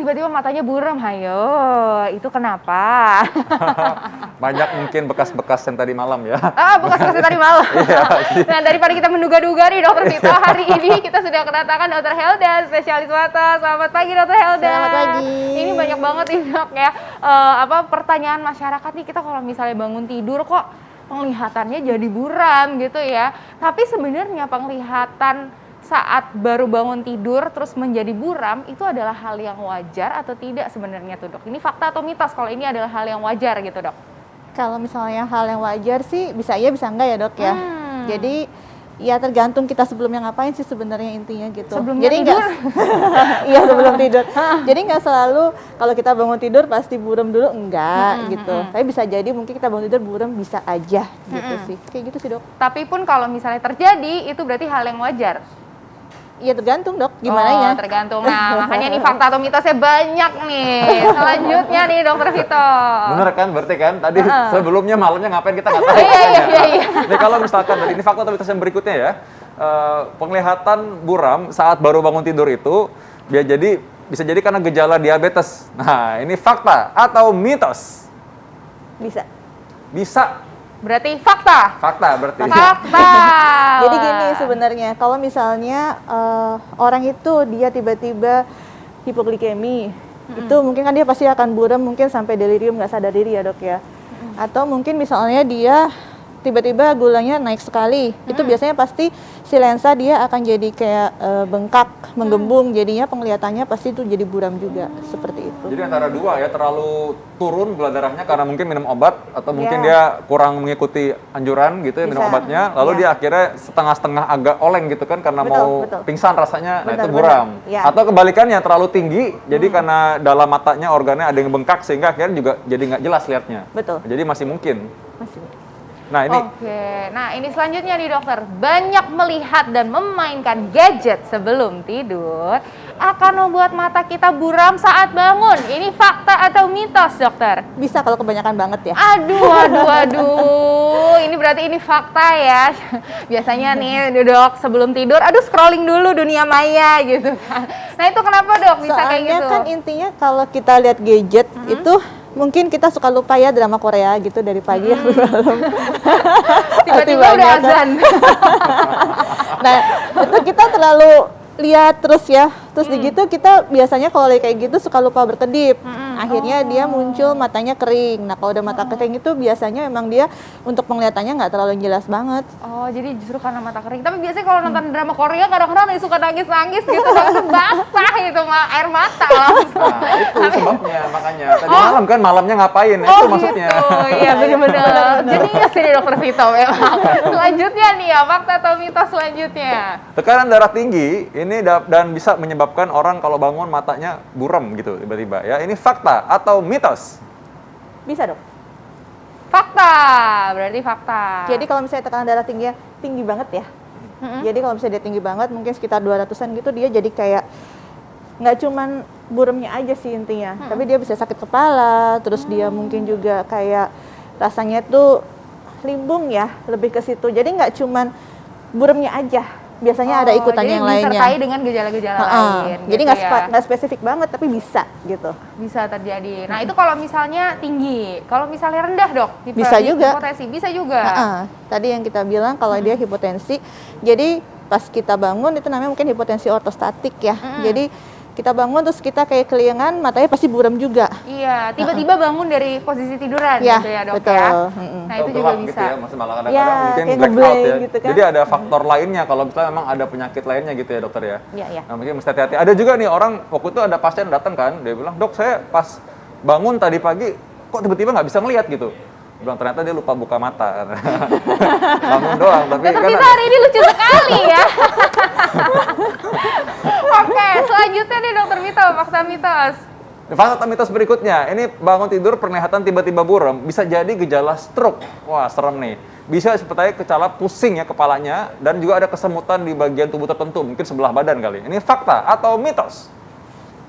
tiba-tiba matanya buram, hayo, itu kenapa? Banyak mungkin bekas-bekas yang tadi malam ya. Bekas-bekas yang tadi malam. Nah, daripada kita menduga-duga nih Dokter Vito, hari ini kita sudah kedatangan Dokter Helda, spesialis mata. Selamat pagi Dokter Helda. Selamat pagi. Ini banyak banget nih Dok ya, pertanyaan masyarakat nih, kita kalau misalnya bangun tidur kok penglihatannya jadi buram gitu ya. Tapi sebenarnya penglihatan saat baru bangun tidur terus menjadi buram itu adalah hal yang wajar atau tidak sebenarnya tuh Dok? Ini fakta atau mitos kalau ini adalah hal yang wajar gitu Dok? Kalau misalnya hal yang wajar sih bisa iya bisa enggak ya Dok ya. Jadi ya tergantung kita sebelumnya ngapain sih sebenarnya intinya gitu. Sebelum jadi tidur? Iya sebelum tidur. Jadi nggak selalu kalau kita bangun tidur pasti buram dulu, enggak gitu. Tapi bisa jadi mungkin kita bangun tidur buram bisa aja gitu sih. Kayak gitu sih Dok. Tapi pun kalau misalnya terjadi itu berarti hal yang wajar? Iya tergantung Dok, gimana ya? Tergantung. Nah makanya nih fakta atau mitosnya banyak nih. Selanjutnya nih Dokter Vito. Bener kan, berarti kan tadi sebelumnya malamnya ngapain kita nggak tahu. Iya. Nih kalau misalkan dari ini fakta atau mitos yang berikutnya ya, penglihatan buram saat baru bangun tidur itu bisa jadi karena gejala diabetes. Nah ini fakta atau mitos? Bisa. Berarti fakta. Fakta berarti. Fakta. Jadi gini sebenarnya, kalau misalnya orang itu dia tiba-tiba hipoglikemi, itu mungkin kan dia pasti akan buram mungkin sampai delirium nggak sadar diri ya Dok ya. Atau mungkin misalnya dia tiba-tiba gulanya naik sekali, itu biasanya pasti si lensa dia akan jadi kayak bengkak, menggembung, jadinya penglihatannya pasti itu jadi buram juga, seperti itu. Jadi antara dua ya, terlalu turun gula darahnya karena mungkin minum obat atau mungkin dia kurang mengikuti anjuran gitu ya minum obatnya, lalu dia akhirnya setengah-setengah agak oleng gitu kan karena mau pingsan rasanya, nah itu buram. Atau kebalikannya terlalu tinggi, jadi karena dalam matanya organnya ada yang bengkak sehingga akhirnya juga jadi nggak jelas lihatnya. Jadi masih mungkin. Nah ini. Nah ini selanjutnya nih dokter, banyak melihat dan memainkan gadget sebelum tidur akan membuat mata kita buram saat bangun. Ini fakta atau mitos dokter? Bisa kalau kebanyakan banget ya. Aduh, ini berarti ini fakta ya. Biasanya nih dok sebelum tidur, scrolling dulu dunia maya gitu kan. Nah itu kenapa dok bisa kayak gitu? Soalnya kan intinya kalau kita lihat gadget itu mungkin kita suka lupa ya drama Korea gitu dari pagi sampai malam. Tiba-tiba udah azan. Nah, itu kita terlalu lihat terus ya. Terus gitu kita biasanya kalau kayak gitu suka lupa berkedip. Akhirnya dia muncul matanya kering. Nah, kalau udah mata kering itu biasanya emang dia untuk penglihatannya nggak terlalu jelas banget. Oh, jadi justru karena mata kering. Tapi biasanya kalau nonton drama Korea kadang-kadang suka nangis-nangis gitu, langsung basah gitu air mata langsung. Nah, itu sebabnya makanya. Tadi malam kan malamnya ngapain? Itu maksudnya. Oh iya benar-benar. Jadi ya sini dokter Vito memang. Selanjutnya nih ya, fakta atau mitos selanjutnya. Tekanan darah tinggi ini dan bisa menyebabkan orang kalau bangun matanya buram gitu tiba-tiba ya. Ini fakta atau mitos? Bisa dok. Fakta, berarti fakta. Jadi kalau misalnya tekanan darah tinggi banget ya. Jadi kalau misalnya dia tinggi banget, mungkin sekitar 200-an gitu, dia jadi kayak nggak cuman buramnya aja sih intinya, tapi dia bisa sakit kepala, terus dia mungkin juga kayak rasanya tuh limbung ya, lebih ke situ. Jadi nggak cuman buramnya aja. Biasanya ada ikutan yang lainnya. Disertai dengan gejala-gejala lain. Jadi nggak spesifik banget, tapi bisa gitu. Bisa terjadi. Nah itu kalau misalnya tinggi, kalau misalnya rendah dok, bisa juga. Hipotensi bisa juga. Tadi yang kita bilang kalau dia hipotensi, jadi pas kita bangun itu namanya mungkin hipotensi ortostatik ya. Jadi kita bangun terus kita kayak kelingan, matanya pasti buram juga. Iya, tiba-tiba bangun dari posisi tiduran gitu ya dok betul. ya. Nah itu juga bisa. Gitu ya, masih malah kadang-kadang mungkin blackout ya. Gitu kan? Jadi ada faktor lainnya kalau misalnya memang ada penyakit lainnya gitu ya dokter ya. Iya. Nah mungkin mesti hati-hati. Ada juga nih orang, waktu itu ada pasien datang kan, dia bilang, dok saya pas bangun tadi pagi kok tiba-tiba nggak bisa ngelihat gitu. Bilang ternyata dia lupa buka mata. Bangun doang, tapi kan kita hari ini lucu sekali ya. Oke, selanjutnya nih dokter Vito, fakta mitos. Fakta mitos berikutnya, ini bangun tidur penglihatan tiba-tiba buram, bisa jadi gejala stroke. Wah, serem nih. Bisa seperti kecala pusing ya kepalanya, dan juga ada kesemutan di bagian tubuh tertentu, mungkin sebelah badan kali. Ini fakta atau mitos?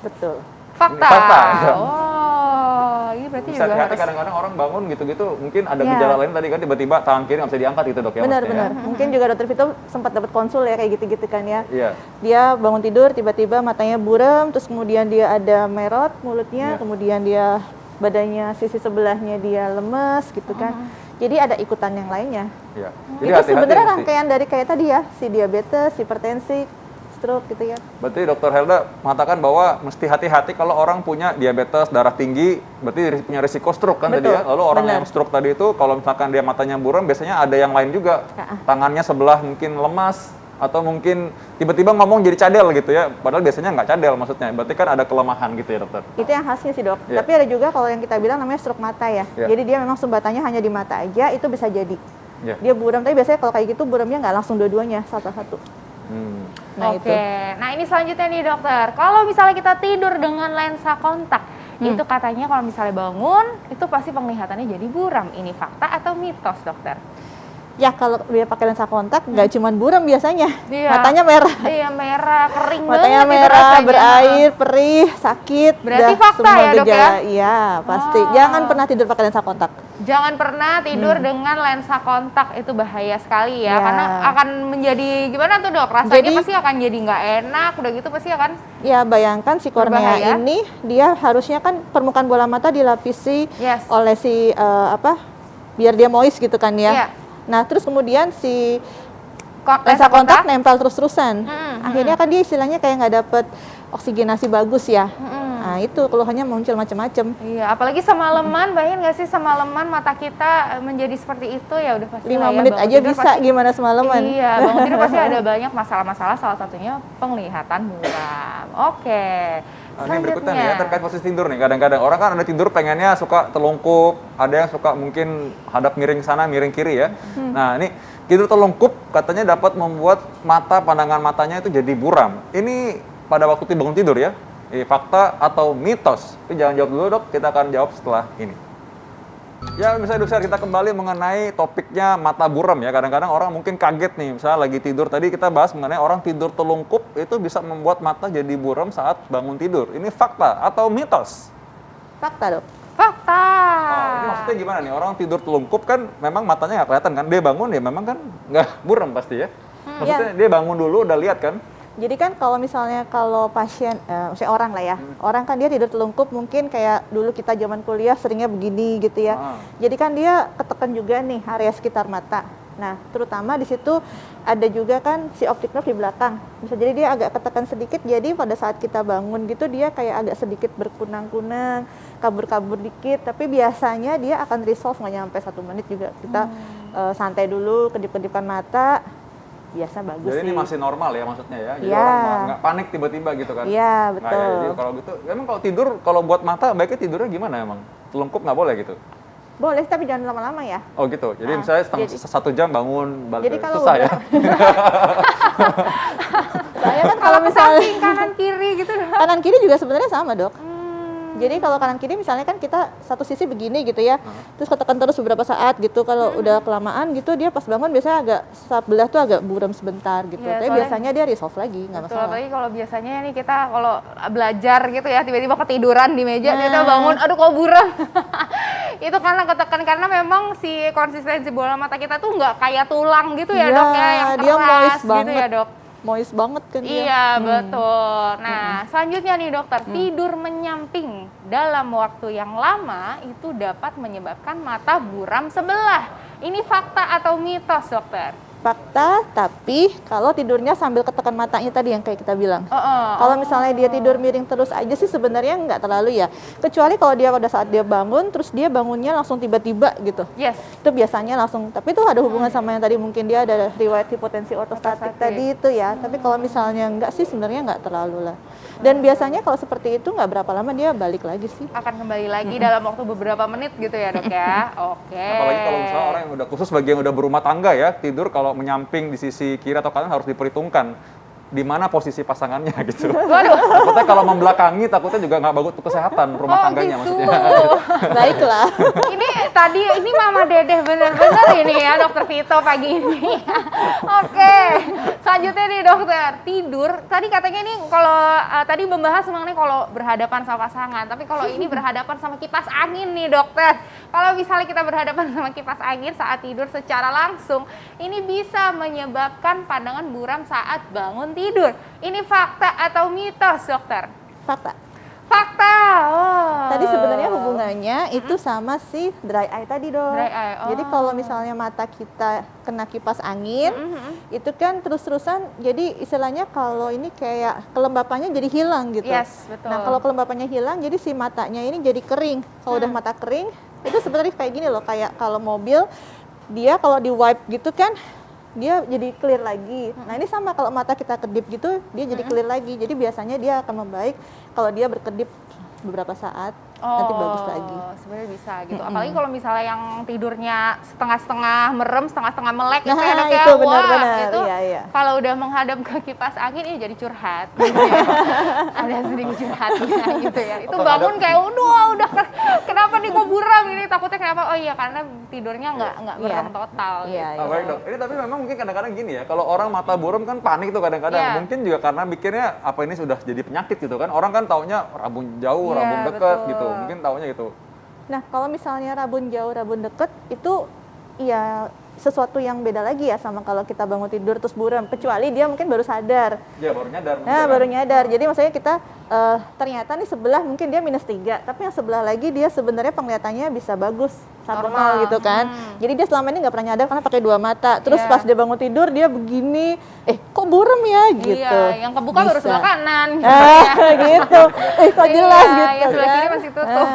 Betul. Fakta. Fakta. Oh, ini berarti bisa juga hati-hati kadang-kadang orang bangun gitu-gitu mungkin ada gejala lain tadi kan tiba-tiba tangan kiri nggak bisa diangkat gitu dok ya Benar-benar. Mungkin juga dokter Vito sempat dapat konsul ya kayak gitu-gitu kan ya. Iya. Dia bangun tidur tiba-tiba matanya buram, terus kemudian dia ada merot mulutnya, kemudian dia badannya sisi sebelahnya dia lemes gitu kan. Jadi ada ikutan yang lainnya. Iya. Jadi itu sebenarnya rangkaian dari kayak tadi ya, si diabetes, hipertensi, stroke gitu ya. Berarti Dokter Helda mengatakan bahwa mesti hati-hati kalau orang punya diabetes, darah tinggi, berarti punya risiko stroke kan tadi ya. Lalu orang yang stroke tadi itu kalau misalkan dia matanya buram, biasanya ada yang lain juga. Tangannya sebelah mungkin lemas, atau mungkin tiba-tiba ngomong jadi cadel gitu ya. Padahal biasanya nggak cadel maksudnya. Berarti kan ada kelemahan gitu ya dokter. Itu yang khasnya sih dok. Tapi ada juga kalau yang kita bilang namanya stroke mata ya. Jadi dia memang sumbatannya hanya di mata aja, itu bisa jadi. Dia buram, tapi biasanya kalau kayak gitu buramnya nggak langsung dua-duanya, satu-satu. Nah, Oke, nah ini selanjutnya nih dokter. Kalau misalnya kita tidur dengan lensa kontak, itu katanya kalau misalnya bangun, itu pasti penglihatannya jadi buram. Ini fakta atau mitos dokter? Ya kalau dia pakai lensa kontak nggak cuma buram biasanya, matanya merah. Iya merah, kering matanya banget merah, berair, perih, sakit. Berarti fakta ya dok ya? Iya pasti. Jangan pernah tidur pakai lensa kontak. Jangan pernah tidur dengan lensa kontak, itu bahaya sekali ya, karena akan menjadi gimana tuh dok? Rasanya pasti akan jadi nggak enak, udah gitu pasti akan. Ya bayangkan si kornea ini dia harusnya kan permukaan bola mata dilapisi oleh si biar dia moist gitu kan ya. Nah, terus kemudian si lensa kontak nempel terus-terusan. Akhirnya kan dia istilahnya kayak nggak dapet oksigenasi bagus ya. Nah, itu keluhannya muncul macam-macam. Iya, apalagi semalaman, bayangin nggak sih semalaman mata kita menjadi seperti itu ya udah pasti 5 menit aja bisa pasti, gimana semalaman. Iya, bangun tidur pasti ada banyak masalah-masalah, salah satunya penglihatan buram. Oke. Ini berikutnya nih ya, terkait posisi tidur nih. Kadang-kadang orang kan ada tidur pengennya suka telungkup, ada yang suka mungkin hadap miring sana, miring kiri ya. Nah ini tidur telungkup katanya dapat membuat pandangan matanya itu jadi buram. Ini pada waktu bangun tidur ya, fakta atau mitos? Tapi jangan jawab dulu dok, kita akan jawab setelah ini. Ya misalnya dokter kita kembali mengenai topiknya mata buram ya. Kadang-kadang orang mungkin kaget nih, misalnya lagi tidur. Tadi kita bahas mengenai orang tidur telungkup itu bisa membuat mata jadi buram saat bangun tidur. Ini fakta atau mitos? Fakta dok. Fakta. Oh, ini maksudnya gimana nih? Orang tidur telungkup kan memang matanya nggak kelihatan kan? Dia bangun ya memang kan nggak buram pasti ya? Maksudnya dia bangun dulu udah lihat kan? Jadi kan kalau misalnya pasien, misalnya orang lah ya, orang kan dia tidur telungkup mungkin kayak dulu kita zaman kuliah seringnya begini gitu ya. Jadi kan dia ketekan juga nih area sekitar mata. Nah, terutama di situ ada juga kan si optic nerve di belakang. Bisa jadi dia agak ketekan sedikit, jadi pada saat kita bangun gitu dia kayak agak sedikit berkunang-kunang, kabur-kabur dikit. Tapi biasanya dia akan resolve nggak nyampe 1 menit juga. Kita santai dulu, kedip-kedipkan mata. Biasa bagus jadi sih. Ini masih normal ya maksudnya ya? Jadi orang nggak panik tiba-tiba gitu kan? Iya, betul. Nah, ya, jadi kalau gitu, emang kalau tidur, kalau buat mata baiknya tidurnya gimana emang? Telungkup nggak boleh gitu? Boleh, tapi jangan lama-lama ya. Oh gitu, jadi misalnya 1 jam bangun, balik jadi kalau susah ya? Saya kan kalau misalnya kanan kiri gitu dok. Kanan kiri juga sebenarnya sama dok. Jadi kalau kanan kiri misalnya kan kita satu sisi begini gitu ya, terus ketekan terus beberapa saat gitu. Kalau udah kelamaan gitu dia pas bangun biasanya agak sebelah tuh agak buram sebentar gitu. Ya, tapi biasanya dia resolve lagi, nggak masalah. Apalagi kalau biasanya nih kita kalau belajar gitu ya tiba-tiba ketiduran di meja, kita bangun, aduh kok buram. Itu karena ketekan, karena memang si konsistensi bola mata kita tuh nggak kayak tulang gitu ya dok ya, yang dia keras gitu ya dok. Moist banget kan dia. Iya betul. Nah selanjutnya nih dokter, tidur menyamping dalam waktu yang lama itu dapat menyebabkan mata buram sebelah. Ini fakta atau mitos dokter? Fakta, tapi kalau tidurnya sambil ketekan matanya tadi yang kayak kita bilang. Kalau misalnya dia tidur miring terus aja sih sebenarnya nggak terlalu ya. Kecuali kalau dia pada saat dia bangun, terus dia bangunnya langsung tiba-tiba gitu. Yes. Itu biasanya langsung, tapi itu ada hubungan sama yang tadi mungkin dia ada riwayat hipotensi ortostatik tadi itu ya. Tapi kalau misalnya nggak sih sebenarnya nggak terlalu lah. Dan biasanya kalau seperti itu nggak berapa lama dia balik lagi sih. Akan kembali lagi dalam waktu beberapa menit gitu ya dok ya. Oke. Apalagi kalau misalnya orang yang udah khusus bagi yang udah berumah tangga ya, tidur kalau menyamping di sisi kiri atau kanan harus diperhitungkan. di mana posisi pasangannya gitu. Waduh. Takutnya kalau membelakangi, takutnya juga nggak bagus untuk kesehatan rumah tangganya gitu. maksudnya. Baiklah. Ini Mama Dedeh bener-bener ini ya Dokter Vito pagi ini. Oke, selanjutnya nih dokter, tidur. Tadi katanya nih kalau tadi membahas mengenai kalau berhadapan sama pasangan, tapi kalau ini berhadapan sama kipas angin nih dokter. Kalau misalnya kita berhadapan sama kipas angin saat tidur secara langsung, ini bisa menyebabkan pandangan buram saat bangun tidur. Ini fakta atau mitos dokter? Fakta. Fakta. Oh. Tadi sebenarnya hubungannya itu sama si dry eye tadi dong. Dry eye. Oh. Jadi kalau misalnya mata kita kena kipas angin, itu kan terus-terusan. Jadi istilahnya kalau ini kayak kelembapannya jadi hilang gitu. Yes, betul. Nah kalau kelembapannya hilang, jadi si matanya ini jadi kering. Kalau udah mata kering, itu sebenarnya kayak gini loh, kayak kalau mobil dia kalau di wipe gitu kan, dia jadi clear lagi. Nah ini sama kalau mata kita kedip gitu, dia jadi clear lagi. Jadi biasanya dia akan membaik kalau dia berkedip beberapa saat, nanti bagus lagi. Sebenarnya bisa gitu. Apalagi kalau misalnya yang tidurnya setengah-setengah merem, setengah-setengah melek gitu ya dok ya. Itu benar-benar. Itu Iya. kalau udah menghadap ke kipas angin ini jadi curhat. Gitu ya. Ada sedikit curhatnya gitu ya. Itu bangun kayak udah kenapa nih kok buram ini, takutnya kenapa? Oh iya karena tidurnya nggak merem total. Iya, gitu. Baik dok, ini tapi memang mungkin kadang-kadang gini ya, kalau orang mata buram kan panik tuh kadang-kadang, mungkin juga karena mikirnya apa ini sudah jadi penyakit gitu kan, orang kan taunya rabun jauh, rabun dekat gitu, mungkin taunya gitu. Nah kalau misalnya rabun jauh, rabun deket itu ya sesuatu yang beda lagi ya sama kalau kita bangun tidur terus buram, kecuali dia mungkin baru sadar. Ya baru nyadar. Nah baru nyadar, jadi maksudnya kita ternyata nih sebelah mungkin dia -3, tapi yang sebelah lagi dia sebenarnya penglihatannya bisa bagus, normal gitu kan. Jadi dia selama ini nggak pernah nyadar karena pakai 2 mata. Terus pas dia bangun tidur dia begini, kok buram ya gitu. Iya, yang kebuka baru sebelah kanan. Gitu. Kok jelas gitu. Yang sebelah kiri masih tutup.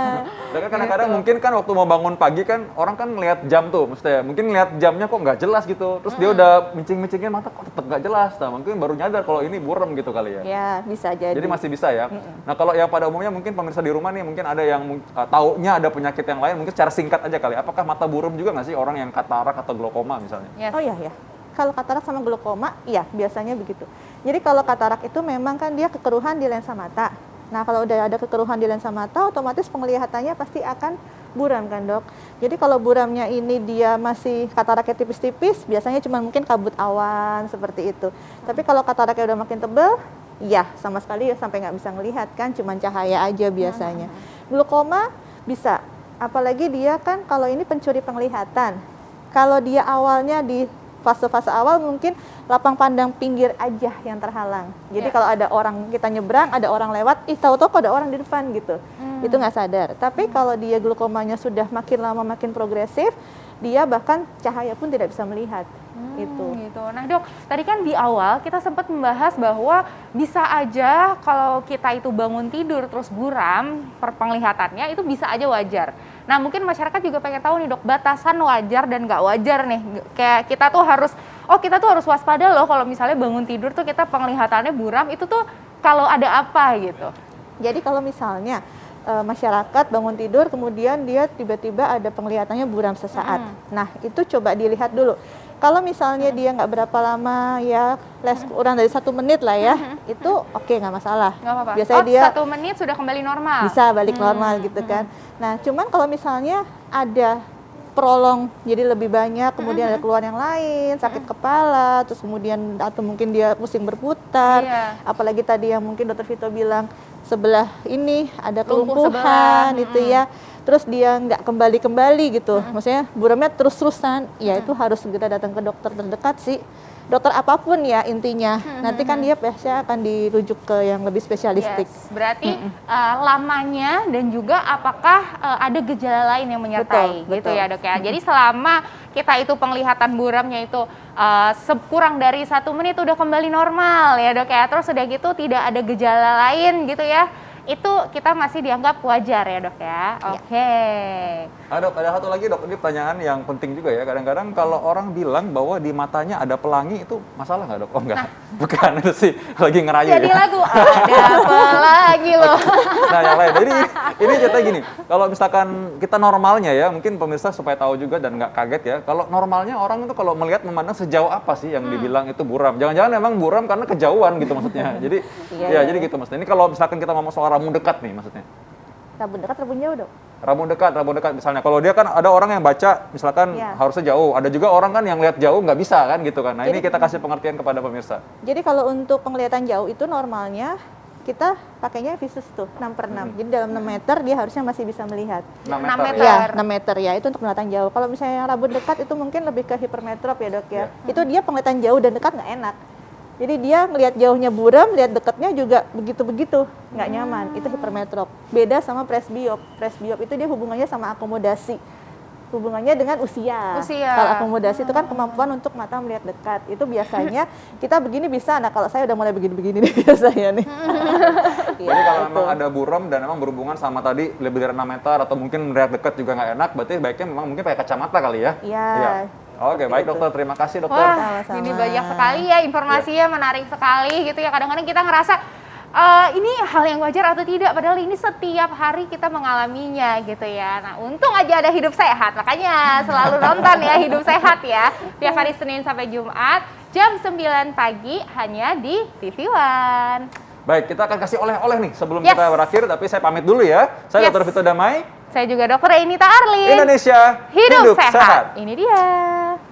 Dan kan kadang-kadang mungkin kan waktu mau bangun pagi kan orang kan ngelihat jam tuh, maksudnya mungkin ngelihat jamnya kok nggak jelas gitu. Terus dia udah mincing-mincingin mata kok tetap nggak jelas. Nah mungkin baru nyadar kalau ini buram gitu kali ya. Ya bisa jadi. Jadi masih bisa ya. Nah kalau yang pada umumnya mungkin pemirsa di rumah nih mungkin ada yang taunya ada penyakit yang lain, mungkin secara singkat aja kali. Apakah mata buram juga nggak sih orang yang katarak atau glaukoma misalnya? Yes. Oh iya ya. Kalau katarak sama glaukoma, iya biasanya begitu. Jadi kalau katarak itu memang kan dia kekeruhan di lensa mata. Nah kalau udah ada kekeruhan di lensa mata, otomatis penglihatannya pasti akan buram kan dok. Jadi kalau buramnya ini dia masih kataraknya tipis-tipis, biasanya cuma mungkin kabut awan seperti itu. Tapi kalau kataraknya udah makin tebal, ya sama sekali ya sampai nggak bisa ngelihat kan, cuma cahaya aja biasanya. Glaukoma bisa, apalagi dia kan kalau ini pencuri penglihatan. Kalau dia awalnya di fase-fase awal mungkin lapang pandang pinggir aja yang terhalang. Jadi kalau ada orang kita nyebrang, ada orang lewat, tahu-tahu kok ada orang di depan gitu. Itu nggak sadar. Tapi kalau dia glaukomanya sudah makin lama makin progresif, dia bahkan cahaya pun tidak bisa melihat. Gitu. Nah dok, tadi kan di awal kita sempat membahas bahwa bisa aja kalau kita itu bangun tidur terus buram, penglihatannya itu bisa aja wajar. Nah mungkin masyarakat juga pengen tahu nih dok, batasan wajar dan nggak wajar nih. Kayak kita tuh harus waspada loh kalau misalnya bangun tidur tuh kita penglihatannya buram, itu tuh kalau ada apa gitu. Jadi kalau misalnya masyarakat bangun tidur kemudian dia tiba-tiba ada penglihatannya buram sesaat. Nah itu coba dilihat dulu. Kalau misalnya dia nggak berapa lama ya, kurang dari 1 menit lah ya, itu oke, nggak masalah. Nggak apa-apa. Biasanya dia 1 menit sudah kembali normal. bisa balik normal gitu kan. Nah cuman kalau misalnya ada prolong jadi lebih banyak, kemudian ada keluhan yang lain, sakit kepala, terus kemudian atau mungkin dia pusing berputar, apalagi tadi yang mungkin dokter Vito bilang sebelah ini ada kelumpuhan itu ya, terus dia nggak kembali gitu, maksudnya buramnya terus-terusan, ya itu harus segera datang ke dokter terdekat sih, dokter apapun ya intinya, nanti kan dia pasti akan dirujuk ke yang lebih spesialistik. Berarti lamanya dan juga apakah ada gejala lain yang menyertai gitu ya dok ya. Jadi selama kita itu penglihatan buramnya itu kurang dari 1 menit udah kembali normal ya dok ya, terus udah gitu tidak ada gejala lain gitu ya, itu kita masih dianggap wajar ya dok ya. Oke. Dok, ada satu lagi dok, ini pertanyaan yang penting juga ya. Kadang-kadang kalau orang bilang bahwa di matanya ada pelangi, itu masalah nggak dok? Oh enggak, bukan, itu sih lagi ngerayu Jadi ya. lagu ada pelangi loh. Nah yang lain, jadi ini ceritanya gini, kalau misalkan kita normalnya ya, mungkin pemirsa supaya tahu juga dan nggak kaget ya, kalau normalnya orang itu kalau melihat memandang sejauh apa sih yang dibilang itu buram. Jangan-jangan memang buram karena kejauhan gitu maksudnya. Jadi jadi gitu maksudnya. Ini kalau misalkan kita ngomong soal rabun dekat nih maksudnya. Rabun dekat, rabun jauh dok. Rabun dekat misalnya. Kalau dia kan ada orang yang baca misalkan harusnya jauh, ada juga orang kan yang lihat jauh nggak bisa kan gitu kan. Nah ini kita kasih pengertian kepada pemirsa. Jadi kalau untuk penglihatan jauh itu normalnya kita pakainya visus tuh 6/6. Jadi dalam 6 meter dia harusnya masih bisa melihat. 6 meter. Ya, 6 meter ya, itu untuk penglihatan jauh. Kalau misalnya yang rabun dekat itu mungkin lebih ke hipermetrop ya dok ya. Itu dia penglihatan jauh dan dekat nggak enak. Jadi dia ngelihat jauhnya buram, lihat dekatnya juga begitu-begitu, nggak nyaman. Itu hipermetrop. Beda sama presbiop. Presbiop itu dia hubungannya sama akomodasi. Hubungannya dengan usia. Kalau akomodasi itu kan kemampuan untuk mata melihat dekat. Itu biasanya kita begini bisa. Nah kalau saya udah mulai begini-begini nih biasanya nih. Jadi kalau memang ada buram dan memang berhubungan sama tadi lebih dari 6 meter atau mungkin melihat dekat juga nggak enak, berarti baiknya memang mungkin pakai kacamata kali ya? Iya. Oke, baik dokter. Terima kasih dokter. Wah, Sama-sama. ini banyak sekali ya informasinya, menarik sekali gitu ya. Kadang-kadang kita ngerasa ini hal yang wajar atau tidak, padahal ini setiap hari kita mengalaminya gitu ya. Nah, untung aja ada Hidup Sehat, makanya selalu nonton ya Hidup Sehat ya. Tiap hari Senin sampai Jumat, jam 9 pagi hanya di TV One. Baik, kita akan kasih oleh-oleh nih sebelum kita berakhir, tapi saya pamit dulu ya. Saya Dr. Vito Damai. Saya juga Dr. Enita Arlin. Indonesia, Hidup Sehat. Ini dia.